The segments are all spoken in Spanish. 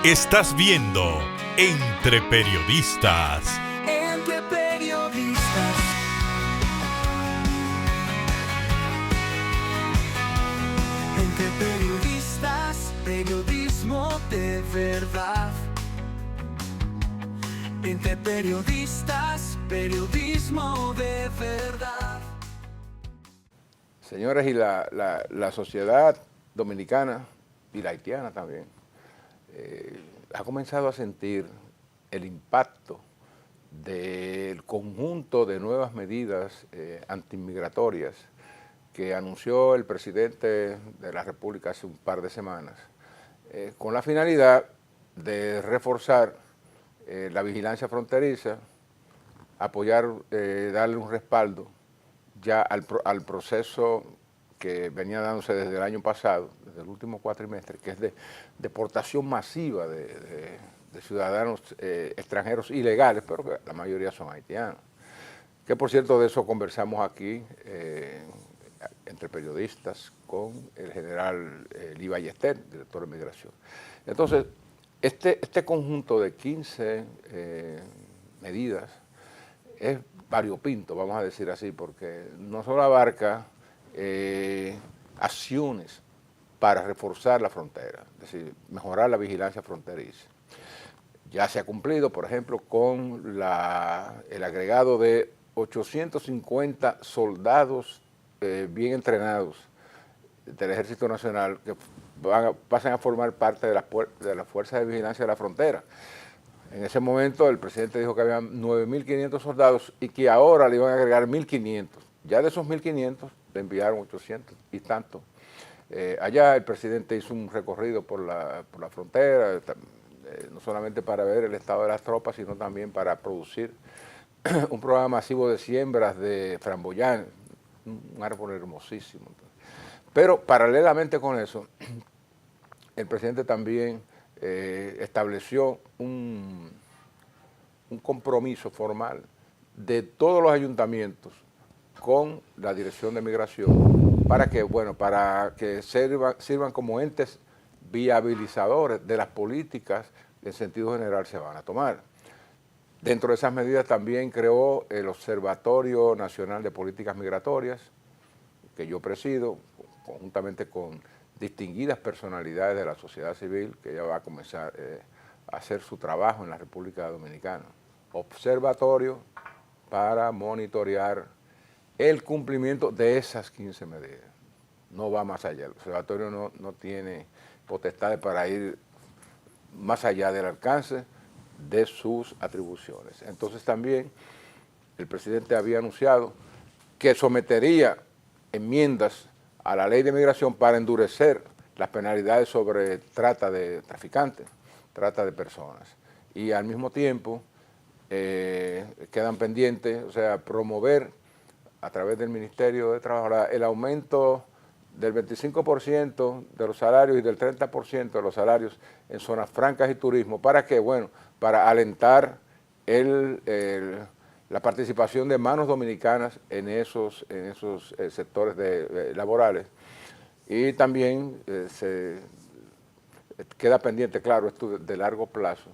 Estás viendo Entre Periodistas. Entre Periodistas. Entre Periodistas, periodismo de verdad. Entre Periodistas, periodismo de verdad. Señores, y la sociedad dominicana y la haitiana también ha comenzado a sentir el impacto del conjunto de nuevas medidas antimigratorias que anunció el presidente de la República hace un par de semanas, con la finalidad de reforzar la vigilancia fronteriza, apoyar, darle un respaldo ya al proceso que venía dándose desde el año pasado, desde el último cuatrimestre, que es de deportación masiva de ciudadanos extranjeros ilegales, pero que la mayoría son haitianos. Que por cierto de eso conversamos aquí entre periodistas con el general Lee Ballester, director de Migración. Entonces, este conjunto de 15 medidas es variopinto, vamos a decir así, porque no solo abarca acciones para reforzar la frontera, es decir, mejorar la vigilancia fronteriza. Ya se ha cumplido, por ejemplo, con el agregado de 850 soldados bien entrenados del Ejército Nacional que pasan a formar parte de las fuerzas de vigilancia de la frontera. En ese momento el presidente dijo que había 9.500 soldados y que ahora le iban a agregar 1.500. Ya de esos 1.500 le enviaron 800 y tanto. Allá el presidente hizo un recorrido por la frontera, no solamente para ver el estado de las tropas, sino también para producir un programa masivo de siembras de framboyán, un árbol hermosísimo. Pero paralelamente con eso, el presidente también estableció un compromiso formal de todos los ayuntamientos con la Dirección de Migración para que sirvan como entes viabilizadores de las políticas que en sentido general se van a tomar. Dentro de esas medidas también creó el Observatorio Nacional de Políticas Migratorias, que yo presido, conjuntamente con distinguidas personalidades de la sociedad civil, que ya va a comenzar a hacer su trabajo en la República Dominicana. Observatorio para monitorear el cumplimiento de esas 15 medidas. No va más allá. El observatorio no tiene potestades para ir más allá del alcance de sus atribuciones. Entonces también el presidente había anunciado que sometería enmiendas a la ley de migración para endurecer las penalidades sobre trata de traficantes, trata de personas. Y al mismo tiempo quedan pendientes, o sea, promover a través del Ministerio de Trabajo el aumento del 25% de los salarios y del 30% de los salarios en zonas francas y turismo. ¿Para qué? Bueno, para alentar la participación de manos dominicanas en esos sectores laborales. Y también se queda pendiente, claro, esto de largo plazo,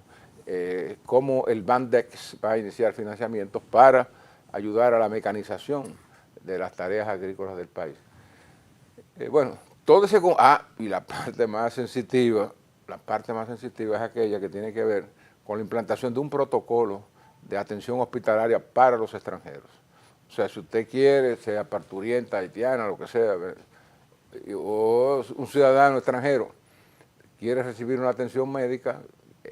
cómo el Bandex va a iniciar financiamientos para ayudar a la mecanización de las tareas agrícolas del país. Bueno, todo ese... y la parte más sensitiva es aquella que tiene que ver con la implantación de un protocolo de atención hospitalaria para los extranjeros. O sea, si usted quiere, sea parturienta, haitiana, lo que sea, o un ciudadano extranjero, quiere recibir una atención médica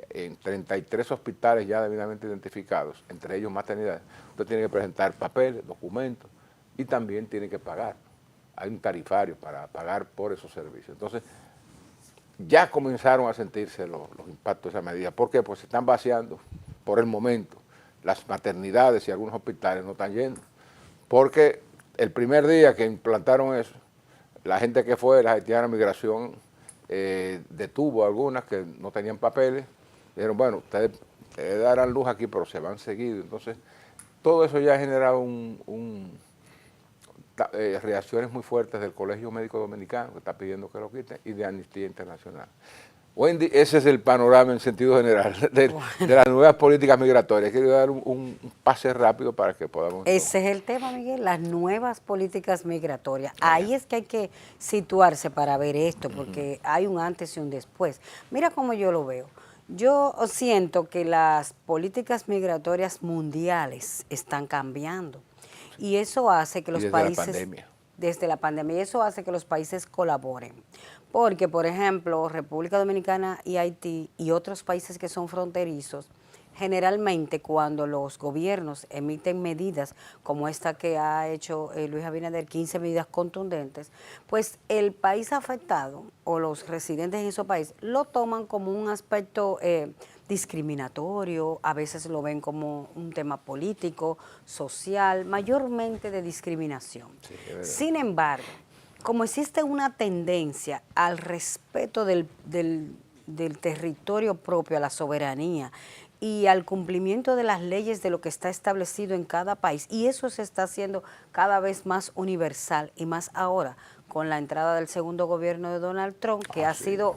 en 33 hospitales ya debidamente identificados, entre ellos maternidades, usted tiene que presentar papeles, documentos y también tiene que pagar. Hay un tarifario para pagar por esos servicios. Entonces, ya comenzaron a sentirse los impactos de esa medida. ¿Por qué? Pues se están vaciando por el momento. Las maternidades y algunos hospitales no están yendo. Porque el primer día que implantaron eso, la gente que fue, la haitiana migración, detuvo a algunas que no tenían papeles. Dijeron, bueno, ustedes darán luz aquí, pero se van seguido. Entonces, todo eso ya ha generado reacciones muy fuertes del Colegio Médico Dominicano, que está pidiendo que lo quiten, y de Amnistía Internacional. Wendy, ese es el panorama en sentido general de las nuevas políticas migratorias. Quiero dar un pase rápido para que podamos... Ese es el tema, Miguel, las nuevas políticas migratorias. Ahí es que hay que situarse para ver esto, porque hay un antes y un después. Mira cómo yo lo veo. Yo siento que las políticas migratorias mundiales están cambiando y eso hace que los países... Desde la pandemia, y eso hace que los países colaboren. Porque, por ejemplo, República Dominicana y Haití y otros países que son fronterizos, generalmente cuando los gobiernos emiten medidas como esta que ha hecho Luis Abinader, 15 medidas contundentes, pues el país afectado o los residentes en esos países lo toman como un aspecto discriminatorio, a veces lo ven como un tema político, social, mayormente de discriminación. Sí, sin embargo, como existe una tendencia al respeto del territorio propio, a la soberanía y al cumplimiento de las leyes de lo que está establecido en cada país, y eso se está haciendo cada vez más universal y más ahora con la entrada del segundo gobierno de Donald Trump, que ha sido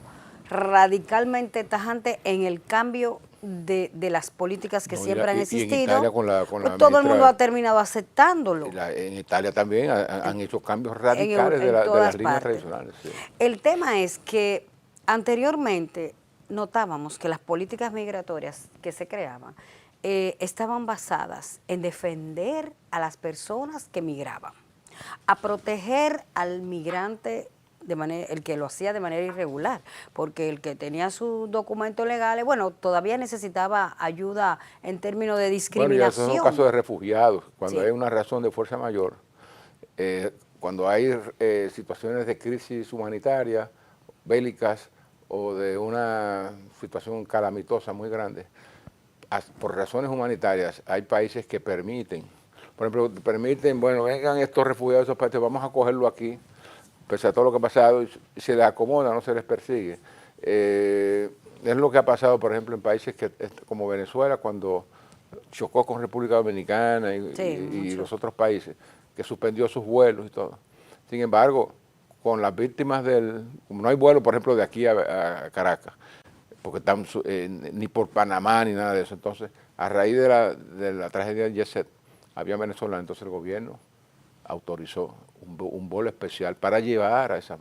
radicalmente tajante en el cambio de las políticas que siempre han existido. En Italia con todo el mundo ha terminado aceptándolo. En Italia también han hecho cambios radicales de las líneas tradicionales. Sí. El tema es que anteriormente notábamos que las políticas migratorias que se creaban estaban basadas en defender a las personas que migraban, a proteger al migrante el que lo hacía de manera irregular, porque el que tenía sus documentos legales, bueno, todavía necesitaba ayuda en términos de discriminación. Bueno, eso es un caso de refugiados, cuando hay una razón de fuerza mayor, cuando hay situaciones de crisis humanitaria, bélicas, o de una situación calamitosa muy grande, por razones humanitarias, hay países que permiten, por ejemplo, permiten, bueno, vengan estos refugiados de esos países, vamos a cogerlo aquí, pese a todo lo que ha pasado, se les acomoda, no se les persigue. Es lo que ha pasado, por ejemplo, en países como Venezuela, cuando chocó con República Dominicana y los otros países, que suspendió sus vuelos y todo. Sin embargo, con las víctimas como no hay vuelo, por ejemplo, de aquí a Caracas, porque están ni por Panamá ni nada de eso. Entonces, a raíz de la tragedia de Yeset, había venezolanos, entonces el gobierno autorizó un vuelo especial para llevar a esa...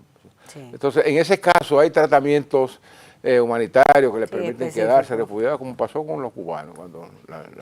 Sí. Entonces, en ese caso hay tratamientos humanitarios que le permiten quedarse refugiados, como pasó con los cubanos.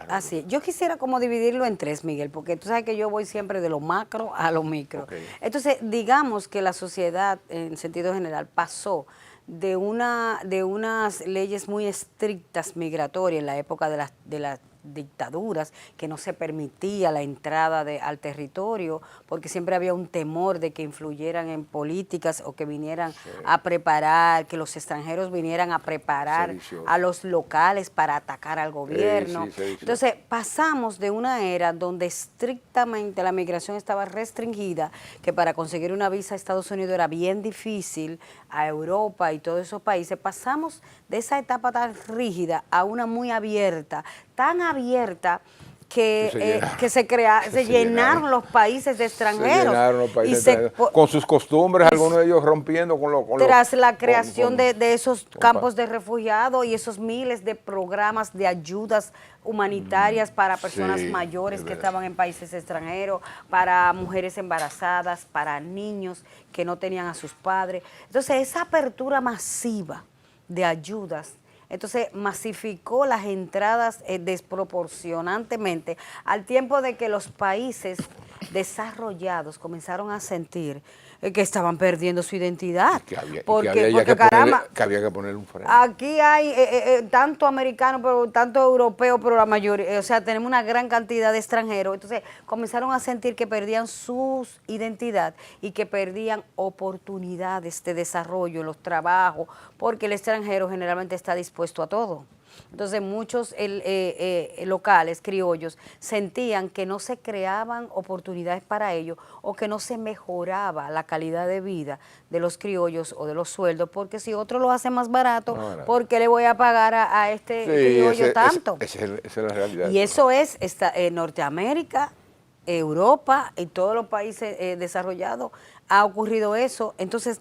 Así, yo quisiera como dividirlo en tres, Miguel, porque tú sabes que yo voy siempre de lo macro a lo micro. Okay. Entonces, digamos que la sociedad, en sentido general, pasó de unas leyes muy estrictas migratorias en la época de las dictaduras, que no se permitía la entrada al territorio, porque siempre había un temor de que influyeran en políticas o que vinieran a preparar, que los extranjeros vinieran a preparar a los locales para atacar al gobierno. Entonces pasamos de una era donde estrictamente la migración estaba restringida, que para conseguir una visa a Estados Unidos era bien difícil, a Europa y todos esos países, pasamos de esa etapa tan rígida a una muy abierta, tan abierta que se llenaron los países de extranjeros. Se llenaron los países de extranjeros, con sus costumbres, algunos de ellos rompiendo tras la creación de esos campos de refugiados y esos miles de programas de ayudas humanitarias para personas mayores que estaban en países extranjeros, para mujeres embarazadas, para niños que no tenían a sus padres. Entonces, esa apertura masiva de ayudas, entonces masificó las entradas desproporcionantemente, al tiempo de que los países desarrollados comenzaron a sentir que estaban perdiendo su identidad. Que había que ponerle un freno. Aquí hay tanto americanos, pero tanto europeos, pero la mayoría, o sea, tenemos una gran cantidad de extranjeros. Entonces comenzaron a sentir que perdían su identidad y que perdían oportunidades de desarrollo en los trabajos, porque el extranjero generalmente está dispuesto a todo. Entonces muchos locales, criollos, sentían que no se creaban oportunidades para ellos o que no se mejoraba la calidad de vida de los criollos o de los sueldos, porque si otro lo hace más barato, ¿por qué le voy a pagar a este criollo tanto? Esa es la realidad. Y eso es Norteamérica, Europa y todos los países desarrollados ha ocurrido eso. Entonces,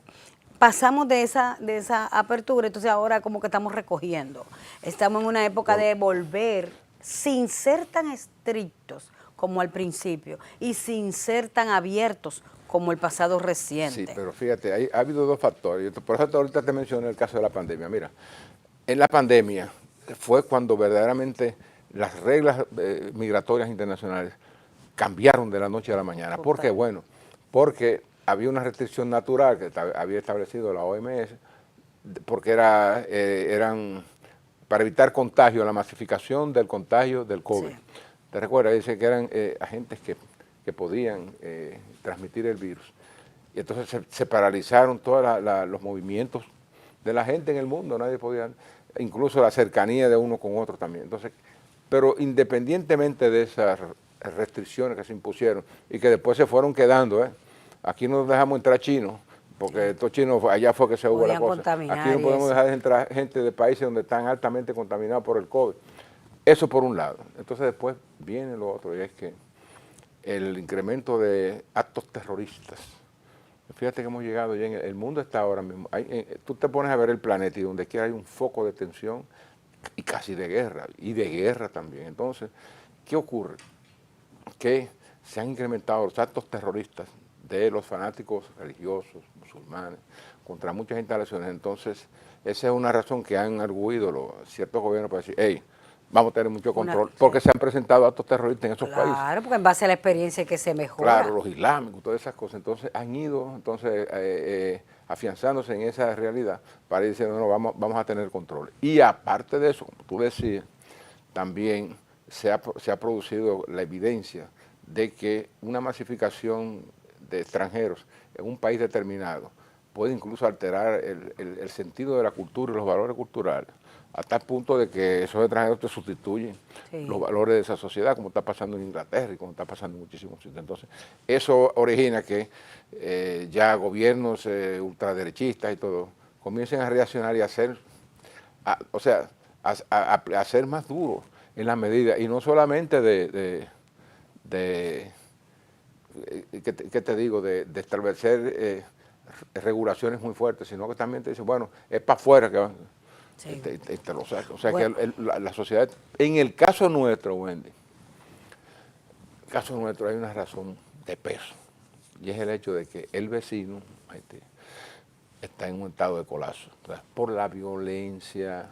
pasamos de esa apertura, entonces ahora como que estamos recogiendo. Estamos en una época de volver sin ser tan estrictos como al principio y sin ser tan abiertos como el pasado reciente. Sí, pero fíjate, ha habido dos factores. Por eso ahorita te mencioné el caso de la pandemia. Mira, en la pandemia fue cuando verdaderamente las reglas migratorias internacionales cambiaron de la noche a la mañana. ¿Por qué? Bueno, porque había una restricción natural que había establecido la OMS, porque eran para evitar contagio, la masificación del contagio del COVID. Sí. ¿Te recuerdas? Dice que eran agentes que podían transmitir el virus. Y entonces se paralizaron todos los movimientos de la gente en el mundo, nadie podía, incluso la cercanía de uno con otro también. Entonces, pero independientemente de esas restricciones que se impusieron y que después se fueron quedando, aquí no dejamos entrar chinos, porque estos chinos allá fue que se hubo la cosa. Aquí no podemos dejar de entrar gente de países donde están altamente contaminados por el COVID. Eso por un lado. Entonces después viene lo otro, y es que el incremento de actos terroristas. Fíjate que hemos llegado ya, el mundo está ahora mismo, tú te pones a ver el planeta y donde quiera hay un foco de tensión y casi de guerra, y de guerra también. Entonces, ¿qué ocurre? Que se han incrementado los actos terroristas de los fanáticos religiosos, musulmanes, contra muchas instalaciones. Entonces, esa es una razón que han arguido ciertos gobiernos para decir, hey, vamos a tener mucho control, porque se han presentado actos terroristas en esos países. Claro, porque en base a la experiencia que se mejora. Claro, los islámicos, todas esas cosas. Entonces han ido afianzándose en esa realidad para ir diciendo, no, vamos a tener control. Y aparte de eso, como tú decías, también se ha producido la evidencia de que una masificación de extranjeros en un país determinado puede incluso alterar el sentido de la cultura y los valores culturales, hasta el punto de que esos extranjeros te sustituyen los valores de esa sociedad, como está pasando en Inglaterra y como está pasando en muchísimos sitios. Entonces, eso origina que ya gobiernos ultraderechistas y todo comiencen a reaccionar y a ser más duros en las medidas, y no solamente ¿qué te digo?, de establecer regulaciones muy fuertes, sino que también te dicen, bueno, es para afuera que van. Sí. Te lo saco. O sea, bueno, que la sociedad, en el caso nuestro, Wendy, en el caso nuestro hay una razón de peso, y es el hecho de que el vecino está en un estado de colapso, por la violencia,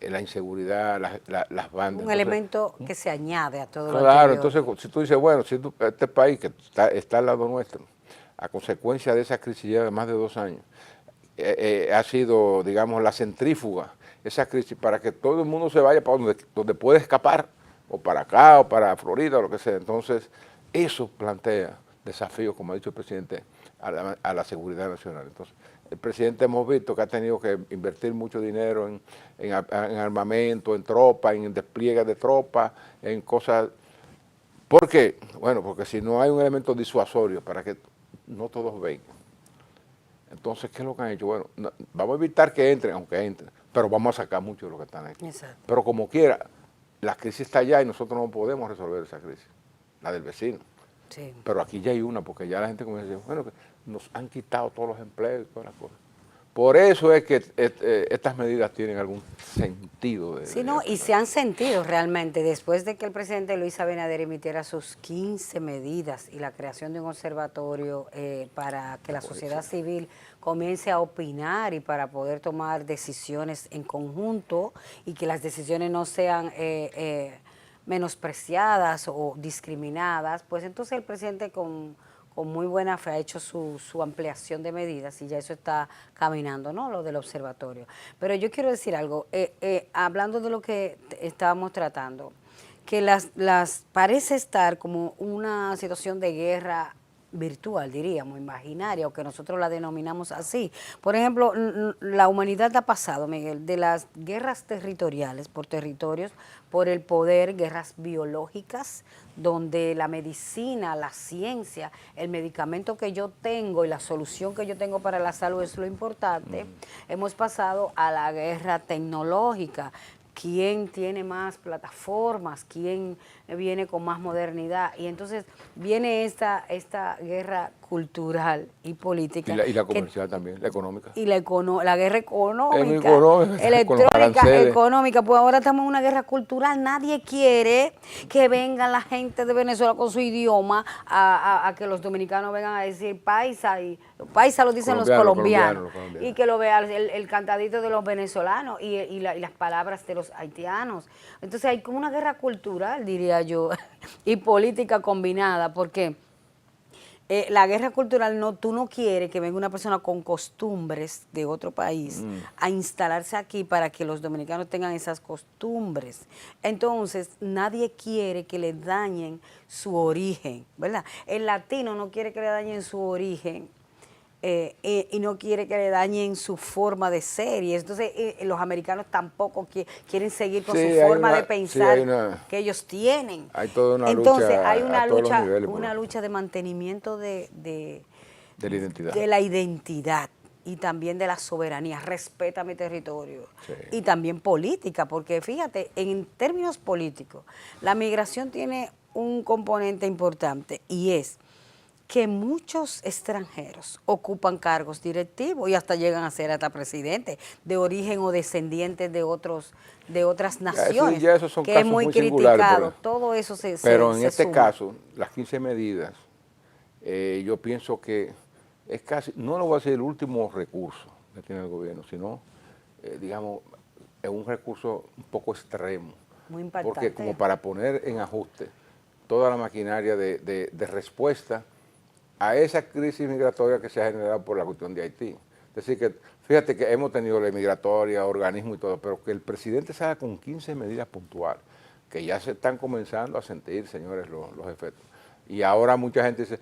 la inseguridad, las bandas. Un elemento que se añade a todo lo anterior. Claro, entonces si tú dices, bueno, este país que está al lado nuestro, a consecuencia de esa crisis ya de más de 2 años, ha sido, digamos, la centrífuga, esa crisis, para que todo el mundo se vaya para donde puede escapar, o para acá, o para Florida, o lo que sea. Entonces, eso plantea desafíos, como ha dicho el presidente, a la seguridad nacional. Entonces, el presidente hemos visto que ha tenido que invertir mucho dinero en armamento, en tropas, en despliegue de tropas, en cosas. ¿Por qué? Bueno, porque si no hay un elemento disuasorio para que no todos vengan. Entonces, ¿qué es lo que han hecho? Bueno, vamos a evitar que entren, aunque entren, pero vamos a sacar mucho de lo que están aquí. Exacto. Pero como quiera, la crisis está allá y nosotros no podemos resolver esa crisis, la del vecino. Sí. Pero aquí ya hay una, porque ya la gente comienza a decir, bueno, que nos han quitado todos los empleos y todas las cosas. Por eso es que estas medidas tienen algún sentido. Y se han sentido realmente después de que el presidente Luis Abinader emitiera sus 15 medidas y la creación de un observatorio para que la sociedad civil comience a opinar y para poder tomar decisiones en conjunto y que las decisiones no sean menospreciadas o discriminadas, pues entonces el presidente con muy buena fe ha hecho su ampliación de medidas y ya eso está caminando, ¿no? Lo del observatorio. Pero yo quiero decir algo, hablando de lo que estábamos tratando, que las parece estar como una situación de guerra virtual, diríamos, imaginaria, o que nosotros la denominamos así. Por ejemplo, la humanidad ha pasado, Miguel, de las guerras territoriales, por territorios, por el poder, guerras biológicas, donde la medicina, la ciencia, el medicamento que yo tengo y la solución que yo tengo para la salud es lo importante. Hemos pasado a la guerra tecnológica, quién tiene más plataformas, quién viene con más modernidad. Y entonces viene esta guerra cultural y política. Y la comercial también, la económica. Y la guerra económica, Con los electrónica, aranceles. económica. Pues ahora estamos en una guerra cultural. Nadie quiere que venga la gente de Venezuela con su idioma a que los dominicanos vengan a decir paisa. Y paisa lo dicen los colombianos. Y que lo vea el cantadito de los venezolanos y las palabras de los haitianos. Entonces hay como una guerra cultural, diría yo, y política combinada, porque la guerra cultural, tú no quieres que venga una persona con costumbres de otro país a instalarse aquí para que los dominicanos tengan esas costumbres. Entonces, nadie quiere que le dañen su origen, ¿verdad? El latino no quiere que le dañen su origen. Y no quiere que le dañen su forma de ser. Y entonces los americanos tampoco quieren seguir con su forma de pensar que ellos tienen. Hay toda una entonces, lucha hay una a todos lucha, los niveles, una lucha de mantenimiento de la identidad. De la identidad y también de la soberanía. Respeta mi territorio. Sí. Y también política, porque fíjate, en términos políticos, la migración tiene un componente importante y es que muchos extranjeros ocupan cargos directivos y hasta llegan a ser hasta presidentes de origen o descendientes de otras naciones, ya esos son que casos es muy singulares, criticado. Todo eso pero en este suma. caso, las 15 medidas, yo pienso que es casi, no lo va a ser el último recurso que tiene el gobierno, sino, digamos, es un recurso un poco extremo. Muy impactante. Porque como para poner en ajuste toda la maquinaria de respuesta a esa crisis migratoria que se ha generado por la cuestión de Haití. Es decir, que fíjate que hemos tenido la migratoria, organismo y todo, pero que el presidente salga con 15 medidas puntuales, que ya se están comenzando a sentir, señores, los efectos. Y ahora mucha gente dice,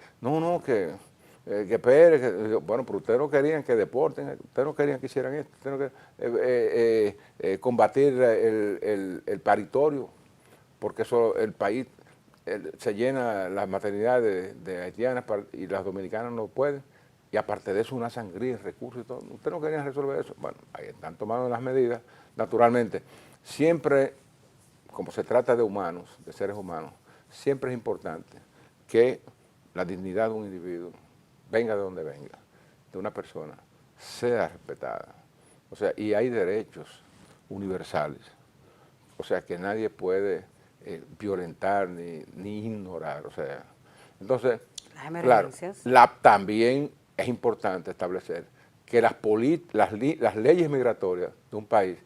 que espere, bueno, pero ustedes no querían que deporten, ustedes no querían que hicieran esto, ustedes no querían, combatir el paritorio, porque eso el país se llena las maternidades de haitianas y las dominicanas no pueden, y aparte de eso una sangría, recursos y todo. Ustedes no querían resolver eso. Bueno, ahí están tomando las medidas, naturalmente. Siempre, como se trata de humanos, de seres humanos, siempre es importante que la dignidad de un individuo, venga de donde venga, de una persona, sea respetada. O sea, y hay derechos universales. O sea, que nadie puede violentar ni ignorar, o sea, entonces, claro, también es importante establecer que las leyes migratorias de un país,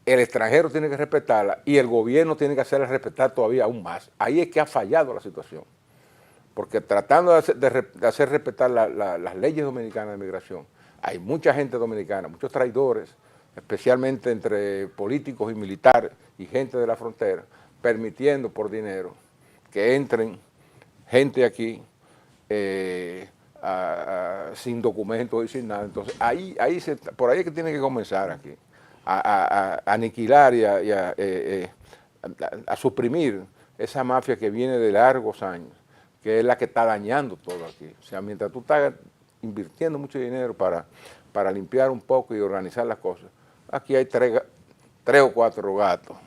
el extranjero tiene que respetarlas y el gobierno tiene que hacerlas respetar todavía aún más. Ahí es que ha fallado la situación, porque tratando de hacer respetar las leyes dominicanas de migración, hay mucha gente dominicana, muchos traidores, especialmente entre políticos y militares y gente de la frontera, permitiendo por dinero que entren gente aquí sin documentos y sin nada. Entonces, por ahí es que tiene que comenzar aquí, a aniquilar y a suprimir esa mafia que viene de largos años, que es la que está dañando todo aquí. O sea, mientras tú estás invirtiendo mucho dinero para limpiar un poco y organizar las cosas, aquí hay tres o cuatro gatos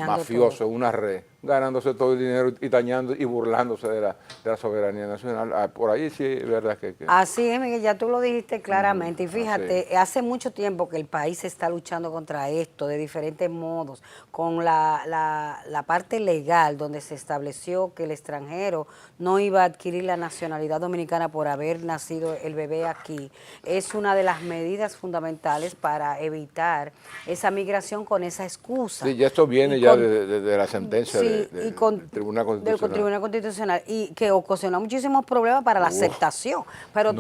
mafiosos, una red, ganándose todo el dinero y dañando y burlándose de la soberanía nacional. Por ahí sí es verdad que... Así es, Miguel, ya tú lo dijiste claramente. Y fíjate, hace mucho tiempo que el país está luchando contra esto de diferentes modos, con la parte legal, donde se estableció que el extranjero no iba a adquirir la nacionalidad dominicana por haber nacido el bebé aquí. Es una de las medidas fundamentales para evitar esa migración con esa excusa. Sí, ya esto viene ya de la sentencia del Tribunal Constitucional. Del Tribunal Constitucional, y que ocasionó muchísimos problemas para la aceptación. Pero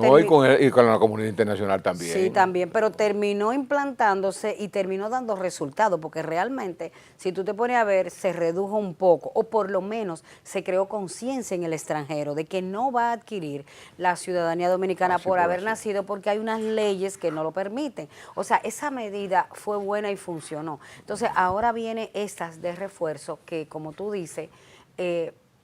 y con la comunidad internacional también. Sí, también, pero terminó implantándose y terminó dando resultados, porque realmente, si tú te pones a ver, se redujo un poco, o por lo menos se creó conciencia en el extranjero de que no va a adquirir la ciudadanía dominicana por haber nacido, porque hay unas leyes que no lo permiten. O sea, esa medida fue buena y funcionó. Entonces, ahora viene estas de refuerzo que, como tú dices,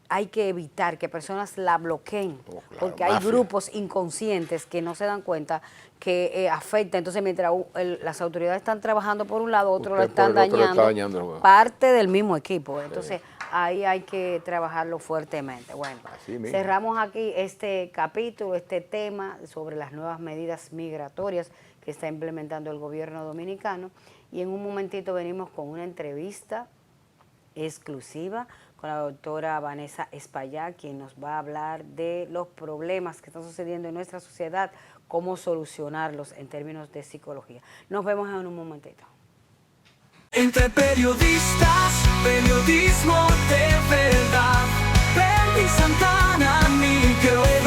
hay que evitar que personas la bloqueen, Oh, claro, porque hay mafia. grupos inconscientes que no se dan cuenta que afecta. Entonces, mientras las autoridades están trabajando por un lado, otro lo Usted por están el otro le está dañando, dañando el juego. parte del mismo equipo. Entonces, ahí hay que trabajarlo fuertemente. Bueno, Así mismo. cerramos aquí este capítulo, este tema sobre las nuevas medidas migratorias que está implementando el gobierno dominicano. Y en un momentito venimos con una entrevista exclusiva con la doctora Vanessa Espaillá, quien nos va a hablar de los problemas que están sucediendo en nuestra sociedad, cómo solucionarlos en términos de psicología. Nos vemos en un momentito. Entre periodistas, periodismo de verdad. Penny Santana, Miguel.